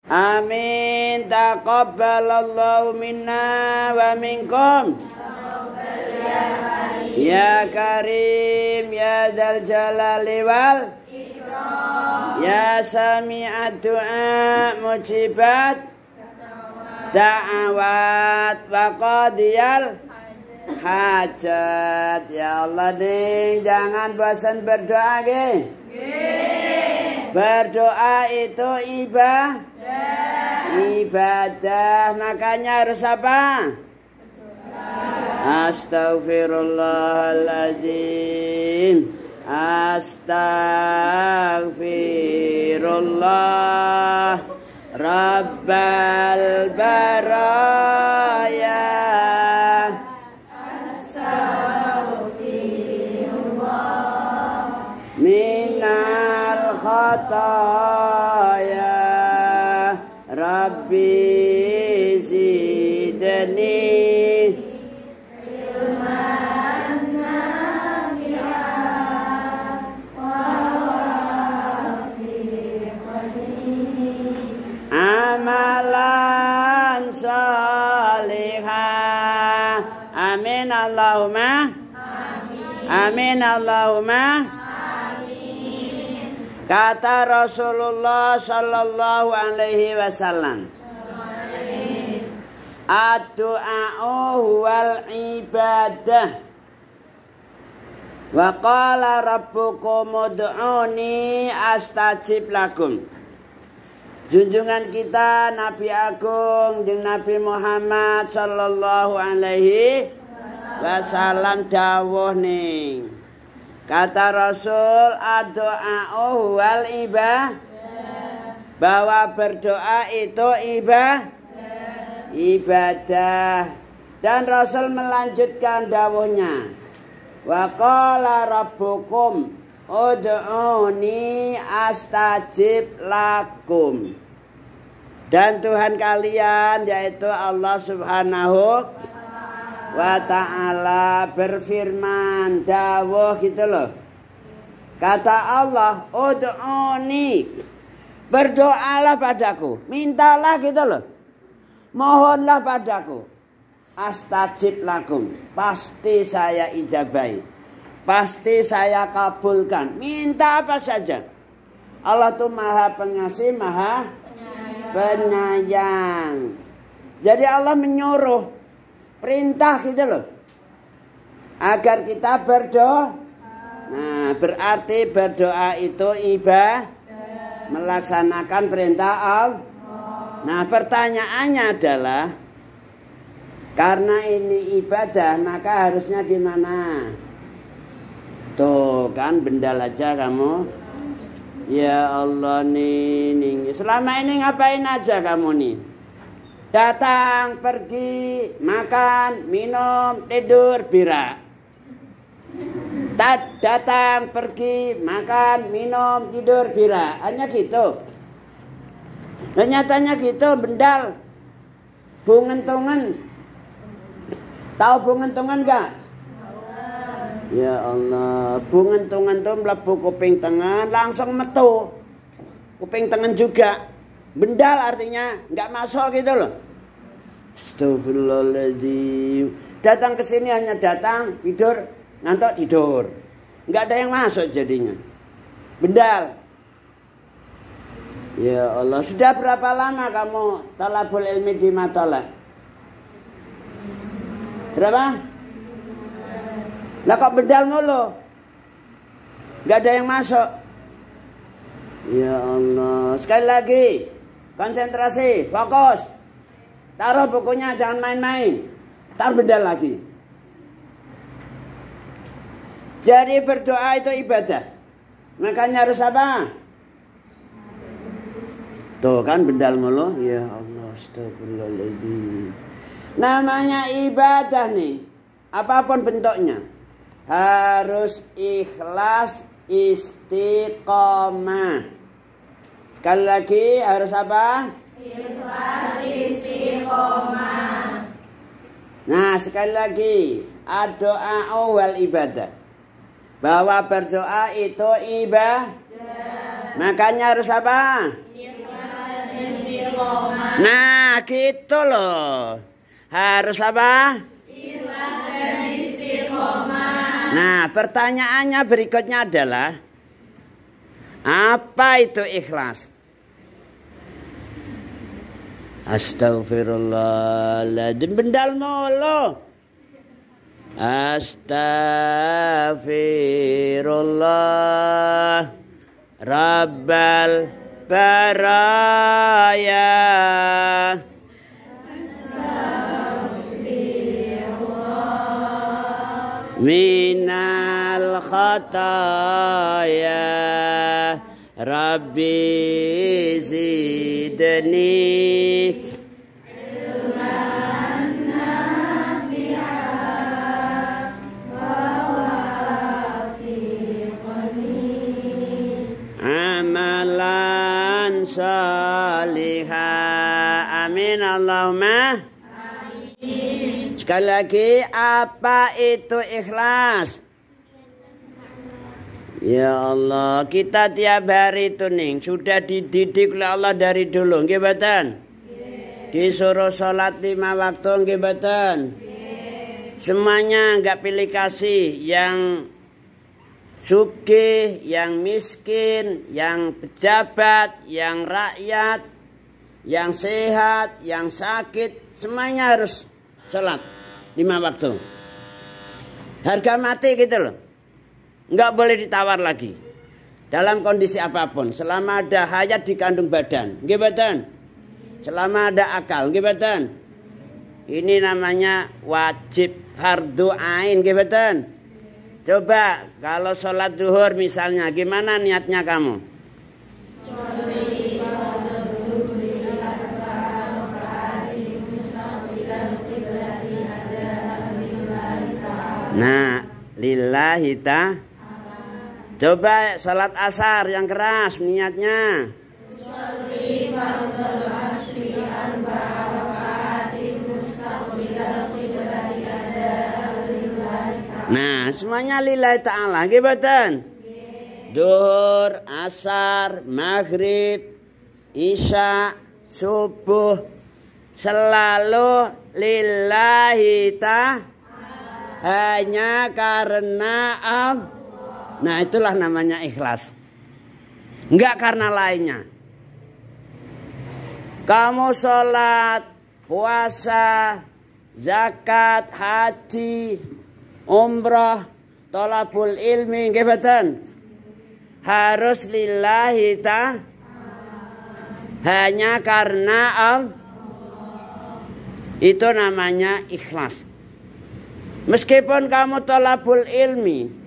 Amin. Taqabbalallahu minna wa minkum. Ya Karim ya Dzal Jalali wal Ikram. Ya Sami'ad du'a mujibat da'awat wa qadiyal hajat. Ya Allah nih, jangan bosan berdoa ge. Berdoa itu ibadah, makanya harus apa? Astaghfirullahaladzim, astaghfirullah Rabbal baraya, astaghfirullah minal khataya, Rabbi zidni ilman nafi'an wa wafiqni amalan salihah. Amin Allahumma amin Allahumma. Kata Rasulullah sallallahu alaihi wasallam, ad-du'a'u huwal ibadah. Wa qala rabbukum ud'uni astajib lakum. Junjungan kita Nabi Agung jeung Nabi Muhammad sallallahu alaihi wasallam dawuh ning. Kata Rasul, ad-du'a'u huwal ibadah, bahwa berdoa itu ibadah. Dan Rasul melanjutkan dawuhnya, wa qala rabbukum ud'uni astajib lakum. Dan Tuhan kalian yaitu Allah Subhanahu wa ta'ala berfirman, dawuh gitu loh. Kata Allah, ud'uni, berdoalah padaku, mintalah gitu loh, mohonlah padaku, astajib lakum, pasti saya ijabai, pasti saya kabulkan. Minta apa saja. Allah tuh maha pengasih, maha penyayang. Jadi Allah menyuruh, perintah gitu loh, agar kita berdoa. Nah, berarti berdoa itu ibadah, melaksanakan perintah Allah. Nah, pertanyaannya adalah, karena ini ibadah, maka harusnya gimana? Tuh kan bendal aja kamu. Ya Allah nih, selama ini ngapain aja kamu nih? Datang, pergi, makan, minum, tidur, berak. Datang, pergi, makan, minum, tidur, berak. Hanya gitu. Dan nyatanya gitu, bendal. Bungentungan. Tahu bungentungan gak? Ya Allah, bungentungan tuh mlebu kuping tengen, langsung metu. Kuping tengen juga. Bendal artinya nggak masuk gitu loh. Astagfirullahaladzim. Datang ke sini hanya datang, tidur, ngantuk tidur. Nggak ada yang masuk jadinya. Bendal. Ya Allah, sudah berapa lama kamu talabul ilmi di Matola? Berapa? Lah kok bendal mulu? Nggak ada yang masuk. Ya Allah, sekali lagi. Konsentrasi, fokus. Taruh bukunya, jangan main-main. Taruh bendal lagi. Jadi berdoa itu ibadah. Makanya harus apa? Tuh kan bendal mulu. Ya Allah, astagfirullahaladzim. Namanya ibadah nih. Apapun bentuknya. Harus ikhlas, istiqomah. Sekali lagi harus apa? Ikhlas, istiqomah. Nah sekali lagi, ad-doa wal ibadah, bahwa berdoa itu ibadah. Makanya harus apa? Ikhlas, istiqomah. Nah, gitu loh. Harus apa? Ikhlas dan istiqomah. Nah, pertanyaannya berikutnya adalah apa itu ikhlas? Astagfirullahaladzim, bendal mulu. Astagfirullah Rabbal baraya. Minal khataya Rabbi zidni amalan salihah. Amin Allahumma. Amin. Sekali lagi, apa itu ikhlas? Ya Allah, kita tiap hari itu nih sudah dididik oleh Allah dari dulu, nggih mboten? Disuruh sholat 5 waktu, nggih mboten? Semuanya enggak pilih kasih, yang sugih, yang miskin, yang pejabat, yang rakyat, yang sehat, yang sakit, semuanya harus sholat 5 waktu. Harga mati gitu loh. Enggak boleh ditawar lagi. Dalam kondisi apapun, selama ada hayat di kandung badan, nggih mboten? Selama ada akal, nggih mboten? Ini namanya wajib fardu ain, nggih mboten? Coba kalau sholat zuhur misalnya, gimana niatnya kamu? Nah, lillahi ta'ala. Coba sholat asar yang keras niatnya. Nah, semuanya lillahi ta'ala, nggih mboten? Duhur, asar, maghrib, isya, subuh, selalu lillahi ta'ala, hanya karena Allah. Nah, itulah namanya ikhlas. Enggak karena lainnya. Kamu sholat, puasa, zakat, haji, umrah, thalabul ilmi, nggih mboten? Harus lillahi ta'ala, hanya karena Allah. Itu namanya ikhlas. Meskipun kamu thalabul ilmi,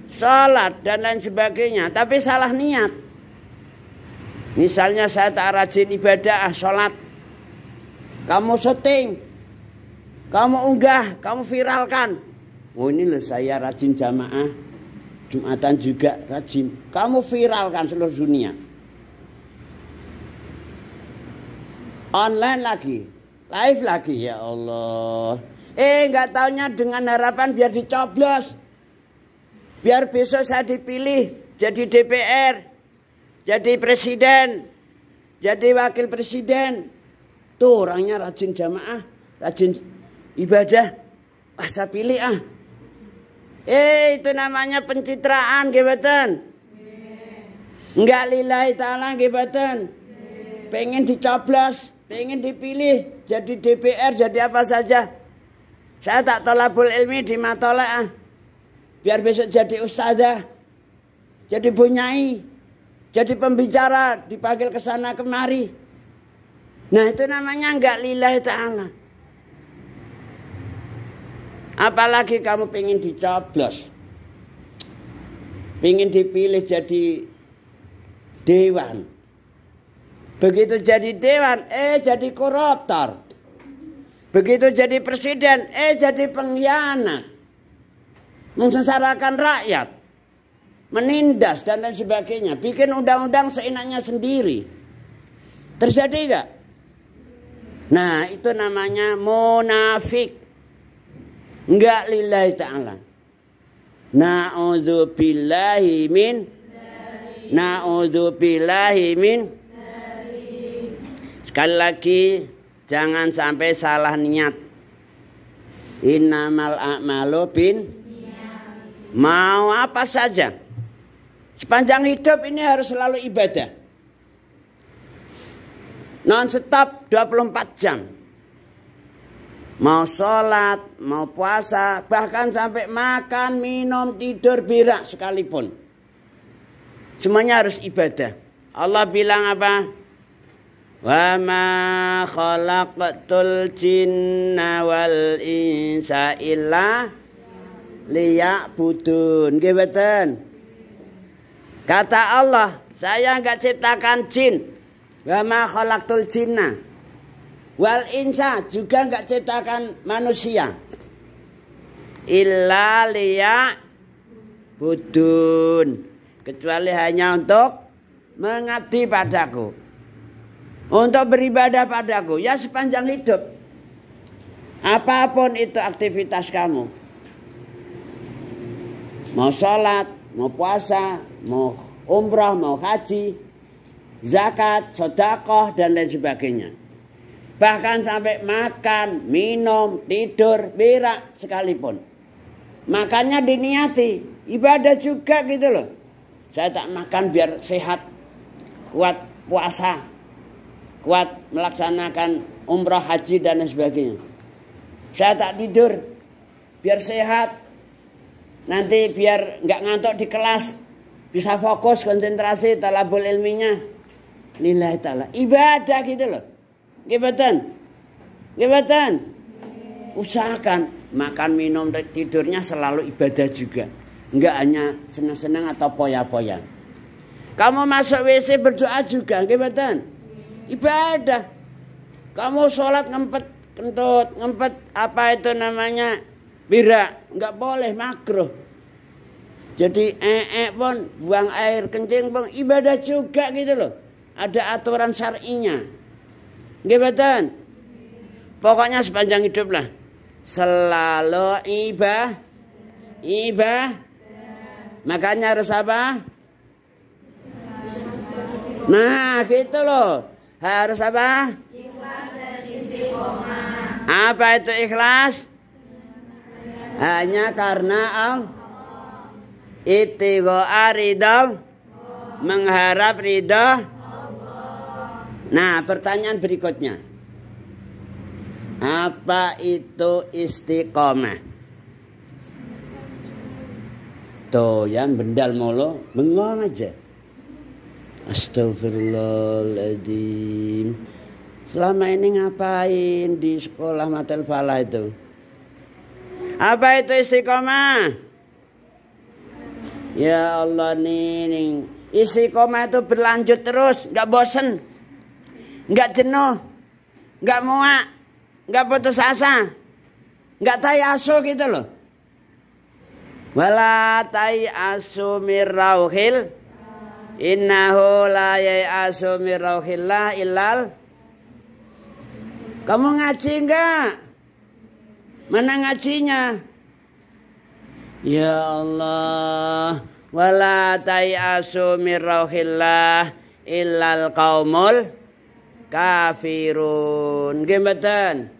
sholat dan lain sebagainya, tapi salah niat. Misalnya saya tak rajin ibadah, sholat, kamu syuting, kamu unggah, kamu viralkan. Oh, ini loh saya rajin jamaah, Jumatan juga rajin. Kamu viralkan seluruh dunia. Online lagi, live lagi, ya Allah. Nggak taunya dengan harapan biar dicoblos. Biar besok saya dipilih jadi DPR, jadi presiden, jadi wakil presiden. Tuh orangnya rajin jamaah, rajin ibadah. Ah, saya pilih ah. Itu namanya pencitraan, nggih mboten? Enggak lillahi ta'ala, nggih mboten? Pengen dicoblos, pengen dipilih jadi DPR, jadi apa saja. Saya tak thalabul ilmi di matolek ah. Biar besok jadi ustazah, jadi bunyai, jadi pembicara, dipanggil ke sana kemari. Nah, itu namanya enggak lillahi ta'ala. Apalagi kamu pengen dicoblos, pengen dipilih jadi dewan. Begitu jadi dewan, jadi koruptor. Begitu jadi presiden, jadi pengkhianat. Mensengsarakan rakyat, menindas dan lain sebagainya, bikin undang-undang seenaknya sendiri. Terjadi enggak? Nah, itu namanya munafik. Enggak lillahi ta'ala. Na'udzubillahi min. Sekali lagi, jangan sampai salah niat. Innamal a'malu bin mau apa saja. Sepanjang hidup ini harus selalu ibadah. Non-stop 24 jam. Mau sholat, mau puasa, bahkan sampai makan, minum, tidur, berak sekalipun. Semuanya harus ibadah. Allah bilang apa? Wa ma khalaqtul jinna wal insa illa liya'budun. Nggih mboten? Kata Allah, saya enggak ciptakan jin. Wa ma khalaqtul jinna wal insa, juga enggak ciptakan manusia. Illa liya'budun, kecuali hanya untuk mengabdi padaku, untuk beribadah padaku, ya sepanjang hidup. Apapun itu aktivitas kamu, mau sholat, mau puasa, mau umrah, mau haji, zakat, sedekah, dan lain sebagainya. Bahkan sampai makan, minum, tidur, berak sekalipun. Makannya diniati, ibadah juga gitu loh. Saya tak makan biar sehat, kuat puasa, kuat melaksanakan umrah, haji, dan lain sebagainya. Saya tak tidur biar sehat, nanti biar nggak ngantuk di kelas, bisa fokus, konsentrasi, talabul ilminya lillahi ta'ala. Ibadah gitu loh. Gimana? Usahakan makan, minum, tidurnya selalu ibadah juga. Enggak hanya senang-senang atau poya-poya. Kamu masuk WC berdoa juga, gimana? Ibadah. Kamu sholat ngempet, kentut, ngempet apa itu namanya? Berak, enggak boleh, makruh. Jadi pun buang air kencing pun ibadah juga gitu loh. Ada aturan syar'inya. Gimana? Pokoknya sepanjang hidup lah selalu ibadah. Makanya harus apa? Nah gitu loh. Harus apa? Ikhlas dan istiqomah. Apa itu ikhlas? Hanya karena Allah. Ibtigha ridha, mengharap ridha. Nah pertanyaan berikutnya, apa itu istiqomah? Tuh yang bendal mulu bengong aja. Astagfirullahaladzim. Selama ini ngapain di sekolah Matel Falah itu? Apa itu istiqomah? Ya Allah nih. Istiqomah itu berlanjut terus, nggak bosen, nggak jenuh, nggak muak, nggak putus asa, nggak tayasu gitu loh. Wala tayasu mirrauhil, innahu la yayasu mirrauhillah illal. Kamu ngaji enggak? Mana ngajinya? Ya Allah, wala tayasu mirrauhillah illal qaumul kafirun. Gimana?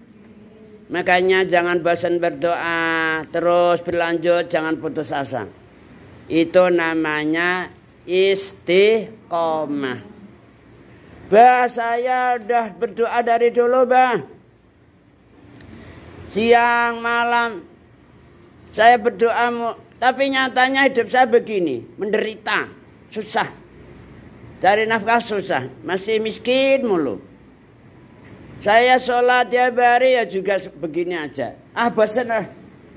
Makanya jangan bosan berdoa, terus berlanjut, jangan putus asa. Itu namanya istiqomah. Bah, saya udah berdoa dari dulu, bah. Siang, malam, saya berdoa, tapi nyatanya hidup saya begini, menderita, susah. Dari nafkah susah, masih miskin mulu. Saya sholat tiap hari ya juga begini aja. Bosan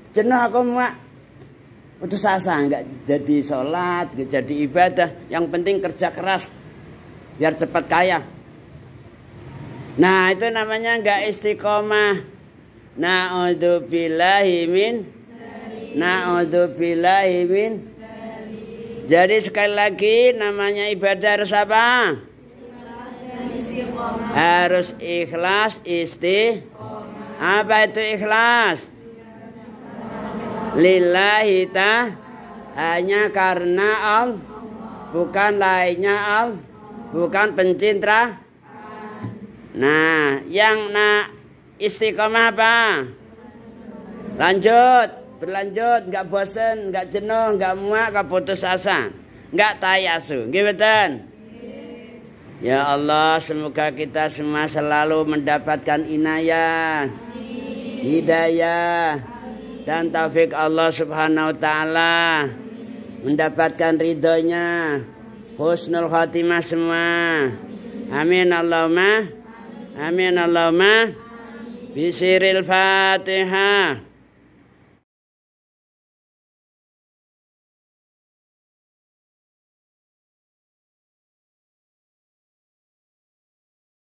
jenuh aku mau putus asa, nggak jadi sholat, nggak jadi ibadah. Yang penting kerja keras biar cepat kaya. Nah itu namanya nggak istiqomah. Na'udzubillahi min. Jadi sekali lagi namanya ibadah harus apa? Harus ikhlas Apa itu ikhlas? Lillahi ta, hanya karena Allah, bukan lainnya Allah, bukan pencinta. Nah, yang istiqomah apa? Lanjut, berlanjut, nggak bosen, nggak jenuh, nggak muak, nggak putus asa, nggak tayasu. Nggih mboten? Ya Allah, semoga kita semua selalu mendapatkan inayah, hidayah, dan taufik Allah Subhanahu wa taala, mendapatkan ridhonya, husnul khatimah semua. Amin Allahumma. Amin Allahumma. Bisiril Fatihah.